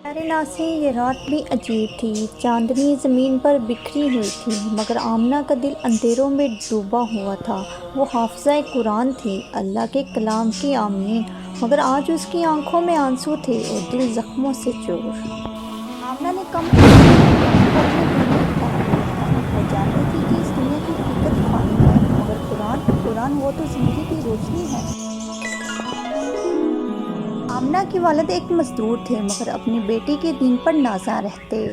پیارے ناظرین، یہ رات بھی عجیب تھی۔ چاندنی زمین پر بکھری ہوئی تھی، مگر آمنہ کا دل اندھیروں میں ڈوبا ہوا تھا۔ وہ حافظہ قرآن تھی، اللہ کے کلام کی آمین، مگر آج اس کی آنکھوں میں آنسو تھے اور دل زخموں سے چور۔ آمنہ نے کم عمر میں قرآن کو اپنے دل میں اتار لیا تھا۔ وہ جانتی تھی کہ اس دنیا کی حقیقت فانی ہے، مگر قرآن وہ تو زندگی کی روشنی ہے۔ آمنہ کے والد ایک مزدور تھے، مگر اپنی بیٹی کے دین پر نازاں رہتے۔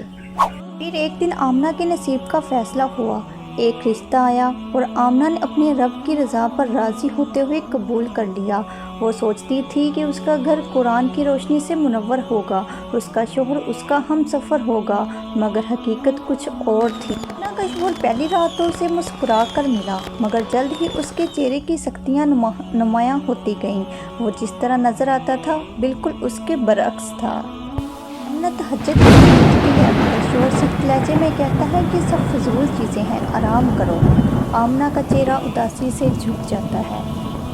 پھر ایک دن آمنہ کے نصیب کا فیصلہ ہوا۔ ایک رشتہ آیا اور آمنہ نے اپنے رب کی رضا پر راضی ہوتے ہوئے قبول کر لیا۔ وہ سوچتی تھی کہ اس کا گھر قرآن کی روشنی سے منور ہوگا، اس کا شوہر اس کا ہم سفر ہوگا، مگر حقیقت کچھ اور تھی۔ آمنہ کا شوہر پہلی رات تو اسے مسکرا کر ملا، مگر جلد ہی اس کے چہرے کی سختیاں نمایاں ہوتی گئیں۔ وہ جس طرح نظر آتا تھا بالکل اس کے برعکس تھا۔ آمنہ تہجد میں اٹھتی ہے، مگر شوہر سخت لہجے میں کہتا ہے کہ سب فضول چیزیں ہیں، آرام کرو۔ آمنہ کا چہرہ اداسی سے جھک جاتا ہے۔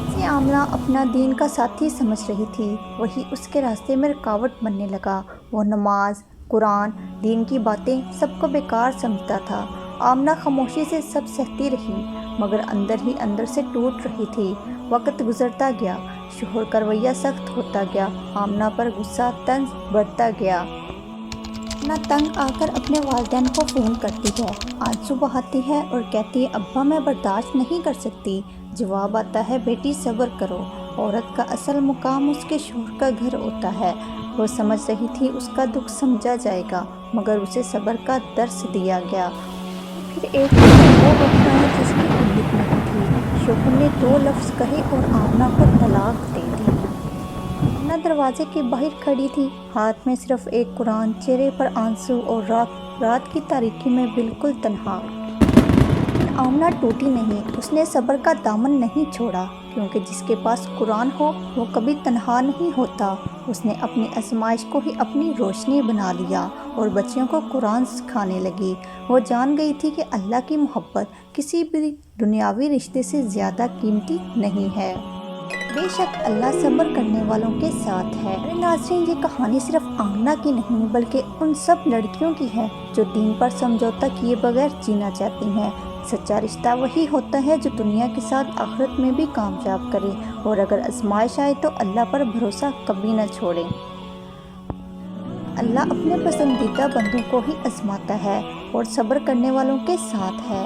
جسے آمنہ اپنا دین کا ساتھی سمجھ رہی تھی، وہی اس کے راستے میں رکاوٹ بننے لگا۔ وہ نماز، قرآن، دین کی باتیں سب کو بیکار سمجھتا تھا۔ آمنہ خاموشی سے سب سہتی رہی، مگر اندر ہی اندر سے ٹوٹ رہی تھی۔ وقت گزرتا گیا، شوہر کا رویہ سخت ہوتا گیا، آمنہ پر غصہ طنز بڑھتا گیا۔ آمنہ تنگ آ کر اپنے والدین کو فون کرتی ہے، آنسو بہاتی ہے اور کہتی ہے ابا میں برداشت نہیں کر سکتی۔ جواب آتا ہے بیٹی صبر کرو، عورت کا اصل مقام اس کے شوہر کا گھر ہوتا ہے۔ وہ سمجھ رہی تھی اس کا دکھ سمجھا جائے گا، مگر اسے صبر کا درس دیا گیا۔ پھر ایک دن وہ وقت آیا جس کی امید نہیں تھی۔ شوہر نے 2 لفظ کہے اور آمنہ کو طلاق دے دی۔ آمنہ دروازے کے باہر کھڑی تھی، ہاتھ میں صرف ایک قرآن، چہرے پر آنسو اور رات کی تاریکی میں بالکل تنہا۔ لیکن آمنہ ٹوٹی نہیں، اس نے صبر کا دامن نہیں چھوڑا، کیونکہ جس کے پاس قرآن ہو وہ کبھی تنہا نہیں ہوتا۔ اس نے اپنی آزمائش کو ہی اپنی روشنی بنا لیا اور بچیوں کو قرآن سکھانے لگی۔ وہ جان گئی تھی کہ اللہ کی محبت کسی بھی دنیاوی رشتے سے زیادہ قیمتی نہیں ہے۔ بے شک اللہ صبر کرنے والوں کے ساتھ ہے۔ میرے ناظرین، یہ کہانی صرف آمنہ کی نہیں بلکہ ان سب لڑکیوں کی ہے جو دین پر سمجھوتہ کیے بغیر جینا چاہتی ہیں۔ سچا رشتہ وہی ہوتا ہے جو دنیا کے ساتھ آخرت میں بھی کامیاب کرے، اور اگر آزمائش آئے تو اللہ پر بھروسہ کبھی نہ چھوڑے۔ اللہ اپنے پسندیدہ بندوں کو ہی آزماتا ہے اور صبر کرنے والوں کے ساتھ ہے۔